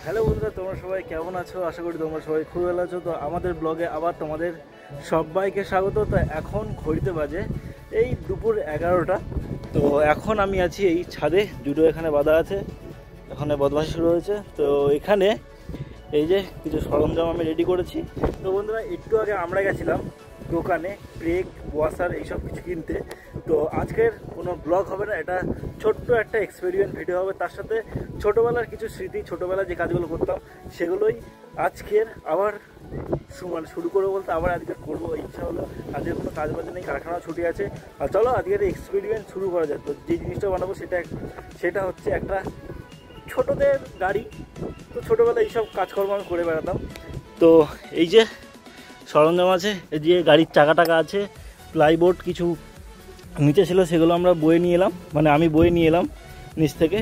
Hello বন্ধুরা, তোমরা সবাই কেমন আছো? আশা করি তোমরা সবাই খুব ভালো আছো। তো আমাদের ব্লগে আবার তোমাদের সবাইকে স্বাগত। তো এখন ঘড়িতে বাজে এই দুপুর 11টা। তো এখন আমি আছি এই ছাদে, জুডো এখানে বাঁধা আছে, এখানে বদমাশি শুরু হয়েছে। তো এখানে এই যে কিছু সরঞ্জাম আমি রেডি করেছি। তো বন্ধুরা, একটু আগে আমরা গেছিলাম দোকানে ব্রেক ওয়াশার এইসব কিছু কিনতে। তো আজকের কোনো ব্লগ হবে না, এটা ছোট্ট একটা এক্সপেরিমেন্ট ভিডিও হবে। তার সাথে ছোটোবেলার কিছু স্মৃতি, ছোটোবেলায় যে কাজগুলো করতাম সেগুলোই আজকের আবার শুরু করবো বলতে আবার আজকে করবো ইচ্ছা হলো। আজকের কোনো কাজ বাজ নেই, কারখানা ছুটি আছে। আর চলো আজকের এক্সপেরিমেন্ট শুরু করা যায়। তো যে জিনিসটা বানাবো সেটা হচ্ছে একটা ছোটদের গাড়ি। তো ছোটোবেলায় এইসব কাজকর্ম আমি করে বেড়াতাম। তো এই যে সরঞ্জাম আছে, এই যে গাড়ির চাকা টাকা আছে, প্লাইবোর্ড কিছু নিচে ছিল, সেগুলো আমরা বয়ে নিয়ে এলাম, মানে আমি বয়ে নিয়ে এলাম নিচ থেকে।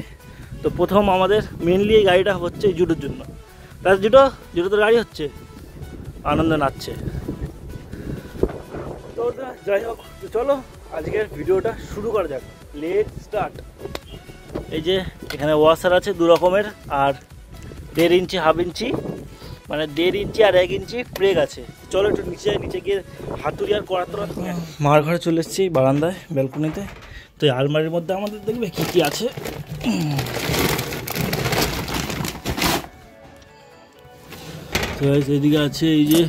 তো প্রথম আমাদের মেনলি এই গাড়িটা হচ্ছে এই জুডোর জন্য। তার জুডোদের গাড়ি হচ্ছে আনন্দে নাচছে। তো যাই হোক, তো চলো আজকের ভিডিওটা শুরু করা যাক। Let start. এই যে এখানে ওয়াশার আছে দু রকমের, আর 1.5 ইঞ্চি, হাফ ইঞ্চি, মানে 1.5 ইঞ্চি আর 1 ইঞ্চি ব্রেক আছে। চলো একটু নিচে গিয়ে হাতুড়ি আর কড়াতড়া মার ঘরে চলে এসেছি, বারান্দায় ব্যালকনিতে। তো এই আলমারির মধ্যে আমাদের দেখবে কী কী আছে। তো এদিকে আছে এই যে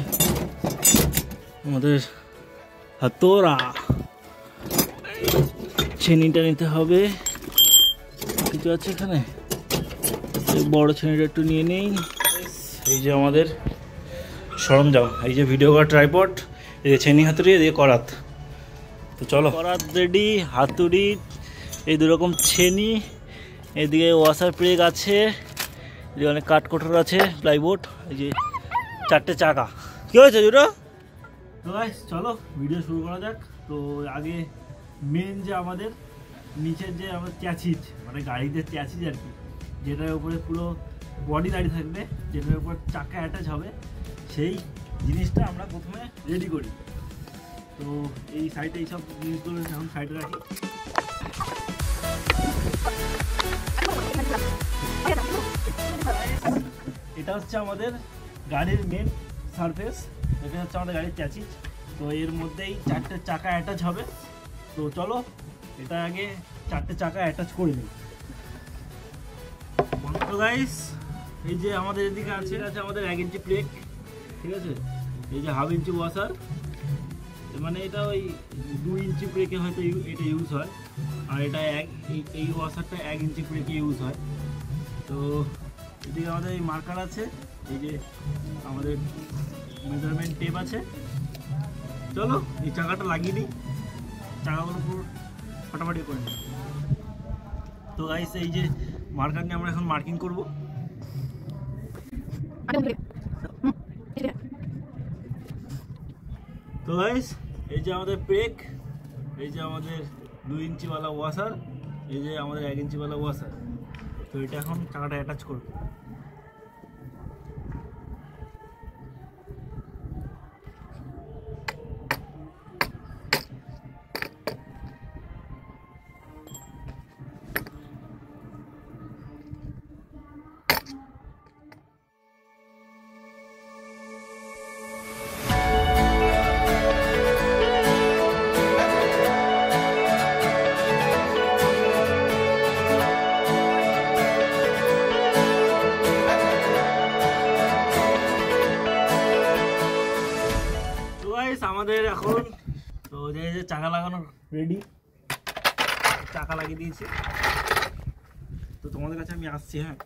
আমাদের হাতোড়া, ছেনিটা নিতে হবে, কিছু আছে এখানে, বড় ছেনিটা একটু নিয়ে নেই। এই যে আমাদের সরঞ্জাম, এই যে ভিডিও করার ট্রাইপড, এই যে ছেনি, হাতুড়ি, এদিকে করাত। তো চলো, করাত রেডি, হাতুড়ি, এই দুরকম ছেনি, এদিকে ওয়াশার ব্রেক আছে, এদিকে অনেক কাঠকোঠর আছে, প্লাইবোর্ড, এই যে 4টে চাকা। কী হয়েছে জুটো? তো গাইস চলো ভিডিও শুরু করা যাক। তো আগে মেন যে আমাদের নিচের যে আমাদের চ্যাসিজ, মানে গাড়িতে চ্যাসিজ আর কি, যেটার উপরে পুরো বডি দাঁড়িয়ে থাকবে, যেটার উপর চাকা অ্যাটাচ হবে, সেই জিনিসটা আমরা প্রথমে রেডি করি। তো এই সাইডে এইসব জিনিসগুলো এখন সাইডে রাখি। এটা হচ্ছে আমাদের গাড়ির মেন সারফেস, এটা হচ্ছে আমাদের গাড়ির চ্যাসিজ। তো এর মধ্যেই 4টে চাকা অ্যাটাচ হবে। তো চলো এটা আগে 4টে চাকা অ্যাটাচ করে নিই। তো গাইস, এই যে আমাদের এদিকে আছে আমাদের 1 ইঞ্চি ব্রেক, ঠিক আছে, এই যে হাফ ইঞ্চি ওয়াশার, মানে এটা ওই 2 ইঞ্চি ব্রেকে হয়তো এটা ইউজ হয়, আর এটা এই ওয়াশারটা 1 ইঞ্চি ব্রেকে ইউজ হয়। তো এদিকে আমাদের এই মার্কার আছে, এই যে আমাদের মেজারমেন্ট টেপ আছে। চলো এই চাকাটা লাগিয়ে দিই, চাকাগুলো পুরো ফাটাফাটি করে নিই। তো গাইস, এই যে মার্কার নিয়ে আমরা এখন মার্কিং করব। তো গাইস, এই যে আমাদের ব্রেক, এই যে আমাদের 2 ইঞ্চিওয়ালা ওয়াশার, এই যে আমাদের 1 ইঞ্চিওয়ালা ওয়াশার। তো এটা এখন চাকাটা অ্যাটাচ করব। আমাদের এখন তো যে চাকা লাগানো রেডি, চাকা লাগিয়ে দিয়েছি। তো তোমাদের কাছে আমি আসছি। হ্যাঁ,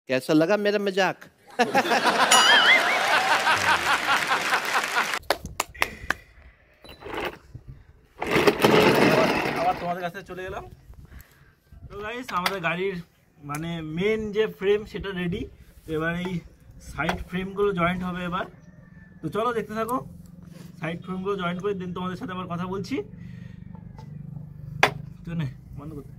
कैसा लगा मेरा मजाक? আবার তোমাদের কাছে চলে গেলাম। তো গাইস, আমাদের গাড়ির মানে মেন যে ফ্রেম সেটা রেডি। তো এবার এই সাইড ফ্রেমগুলো জয়েন্ট হবে এবার। তো চলো দেখতে থাকো, সাইড ফ্রেমগুলো জয়েন্ট করে দিন তোমাদের সাথে আবার কথা বলছি। তো নে বন্ধ করতে।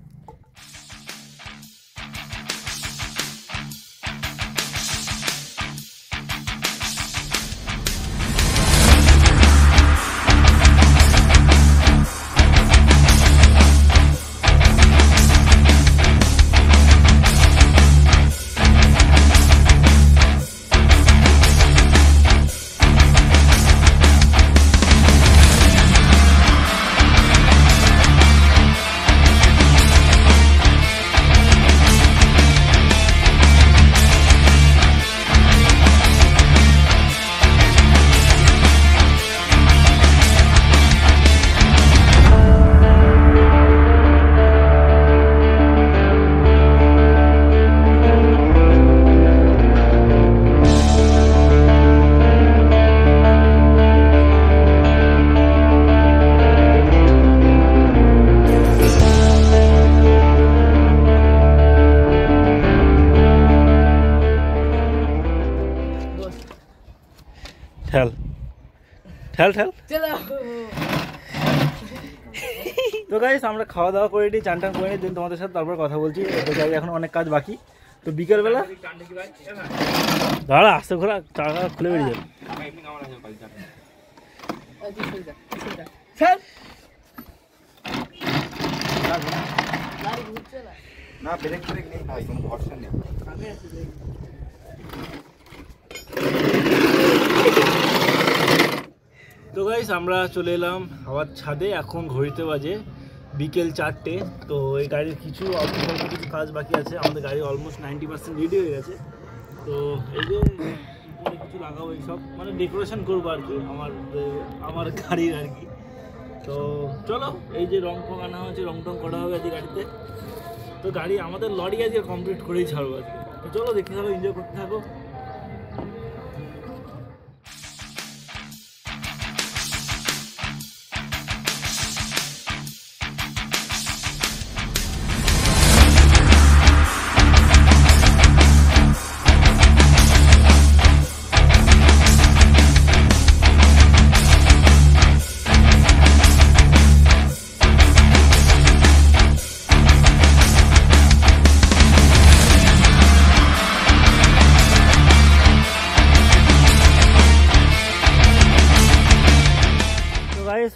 ঠেল ঠেল ঠেল। তো গাইস আমরা খাওয়া দাওয়া করে নিই, চান টান করে নিই, দিন তোমাদের সাথে তারপর কথা বলছি। তো গাড়ি এখন অনেক কাজ বাকি, তো বিকেলবেলা দাঁড়া আস্তে ঘোরা চাকা খুলে বেরিয়ে যাবে। না ব্রেক ব্রেক নেই ভাই, কোনো ভরসা নেই। তো গাইস আমরা চলে এলাম আবার ছাদে, এখন ঘড়িতে বাজে বিকেল 4টে। তো এই গাড়ির কিছু অল্প কিছু কাজ বাকি আছে, আমাদের গাড়ি অলমোস্ট 90% রেডি হয়ে গেছে। তো এই যে উপরে কিছু লাগাবো, এইসব মানে ডেকোরেশন করবো আর কি আমার গাড়ির আর কি। তো চলো, এই যে রং ফং আনা হয়েছে, রং টং করা হবে আজকে গাড়িতে। তো গাড়ি আমাদের লরি আজকে কমপ্লিট করেই ছাড়বো আজকে। তো চলো দেখতে থাকো, এনজয় করতে থাকো।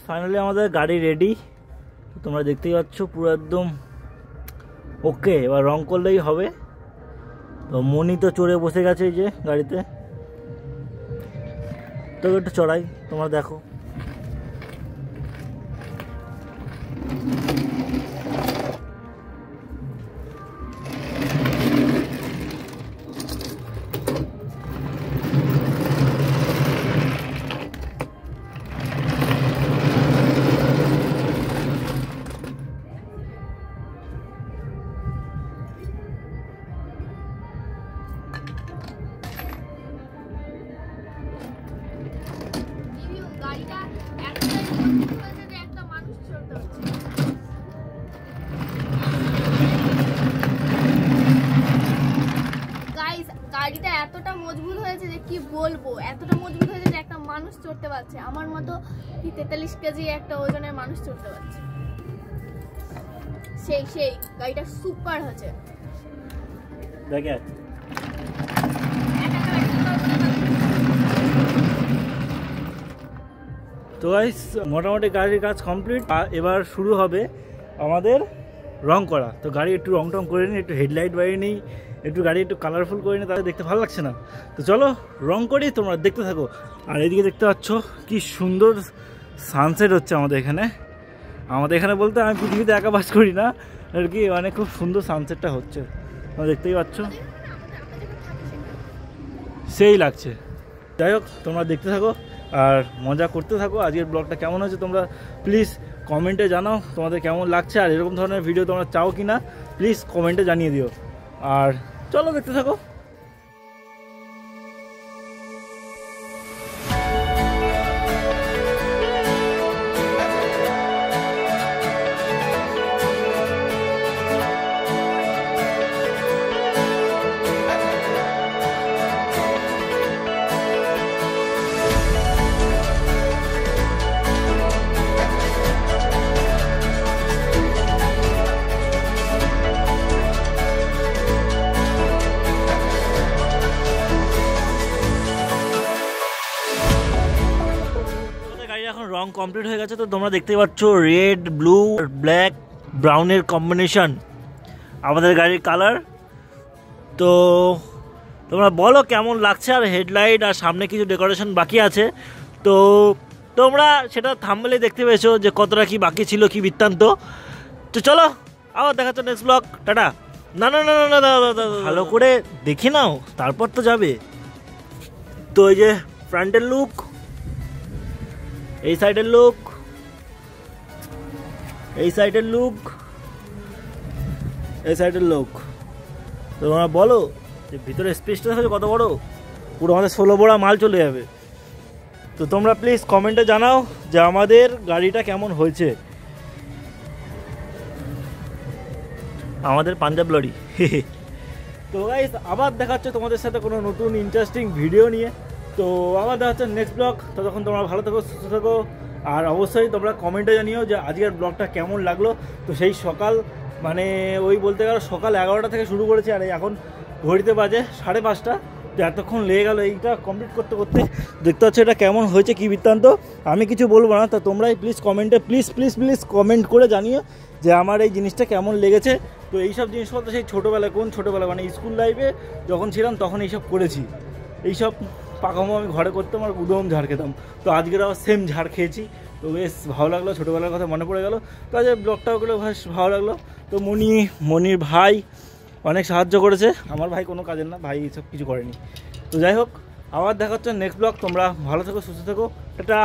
ফাইনালি আমাদের গাড়ি রেডি, তোমরা দেখতেই পাচ্ছ পুরো একদম ওকে। এবার রং করলেই হবে। তো মনি তো চড়ে বসে গেছে এই যে গাড়িতে, তো একটু চড়াই তোমরা দেখো। গাড়িটা এতটা মজবুত হয়েছে যে কি বলবো, এতটা মজবুত হয়েছে যে একটা মানুষ চড়তে পারছে। আমার মতো কি 43 কেজি একটা ওজনের মানুষ চড়তে পারছে। সেই গাড়িটা সুপার হয়েছে। দেখে তো গাইস মোটামুটি গাড়ির কাজ কমপ্লিট, এবার শুরু হবে আমাদের রং করা। তো গাড়ি একটু রং টং করে নিই, একটু হেডলাইট বাড়িয়ে নিই, একটু গাড়ি একটু কালারফুল করে নিই, তাহলে দেখতে ভালো লাগছে না। তো চলো রং করি, তোমরা দেখতে থাকো। আর এদিকে দেখতে পাচ্ছ কি সুন্দর সানসেট হচ্ছে আমাদের এখানে। আমাদের এখানে বলতে আমি পৃথিবীতে একা বাস করি না আর কি, মানে খুব সুন্দর সানসেটটা হচ্ছে, তোমরা দেখতেই পাচ্ছ, সেই লাগছে। যাই হোক তোমরা দেখতে থাকো আর মজা করতে থাকো। আজকের ব্লগটা কেমন হয়েছে তোমরা প্লিজ কমেন্টে জানাও, তোমাদের কেমন লাগছে, আর এরকম ধরনের ভিডিও তোমরা চাও কি না প্লিজ কমেন্টে জানিয়ে দিও। আর চলো দেখতে থাকো। এখন রং কমপ্লিট হয়ে গেছে, তো তোমরা দেখতেই পাচ্ছ রেড ব্লু ব্ল্যাক ব্রাউনের কম্বিনেশন আমাদের গাড়ির কালার। তো তোমরা বলো কেমন লাগছে, আর হেডলাইট আর সামনে কিছু ডেকোরেশন বাকি আছে। তো তোমরা সেটা থাম্বনেলে দেখতে পেয়েছো যে কতটা কি বাকি ছিল, কি বৃত্তান্ত। তো চলো আবার দেখাচ্ছ নেক্সট ব্লগ, টাটা। না না না না না, ভালো করে দেখি নাও তারপর তো যাবে। তো এই যে ফ্রন্টের লুক, এই সাইডের লুক, এই সাইডের লুক, এই সাইডের লুক। তোমরা বলো যে ভিতরে স্পেসটা দেখো কত বড়, পুরো আমাদের 16 বোড়া মাল চলে যাবে। তো তোমরা প্লিজ কমেন্টে জানাও যে আমাদের গাড়িটা কেমন হয়েছে, আমাদের পাঞ্জাব লরি। তো গাইস আবার দেখাচ্ছে তোমাদের সাথে কোনো নতুন ইন্টারেস্টিং ভিডিও নিয়ে। তো আবার দেখা হচ্ছে নেক্সট ব্লগ। ততক্ষণ তোমরা ভালো থেকো, সুস্থ থেকো, আর অবশ্যই তোমরা কমেন্টে জানিও যে আজকের ব্লগটা কেমন লাগলো। তো সেই সকাল মানে ওই বলতে গেলে সকাল 11টা থেকে শুরু করেছি, আর এখন ঘড়িতে বাজে 5:30। তো এতক্ষণ লেগে গেল এইটা কমপ্লিট করতে করতে। দেখতে পাচ্ছ এটা কেমন হয়েছে, কী বৃত্তান্ত। আমি কিছু বলবো না, তো তোমরাই প্লিজ কমেন্টে প্লিজ কমেন্ট করে জানিও যে আমার এই জিনিসটা কেমন লেগেছে। তো এইসব জিনিসপত্র সেই ছোটোবেলায়, কোন ছোটোবেলায় মানে স্কুল লাইফে যখন ছিলাম তখন এইসব করেছি। এইসব পাকামো আমি ঘরে করতাম আর উদম ঝাড় খেতাম। তো আজকের আবার সেম ঝাড় খেয়েছি, তো বেশ ভালো লাগলো, ছোটোবেলার কথা মনে পড়ে গেল। তো আজ ব্লগটাও করলে বেশ ভালো লাগলো। তো মনির ভাই অনেক সাহায্য করেছে। আমার ভাই কোনো কাজের না, ভাই এইসব কিছু করেনি। তো যাই হোক, আবার দেখা হচ্ছে নেক্সট ব্লগ। তোমরা ভালো থেকো, সুস্থ থেকো, টাটা।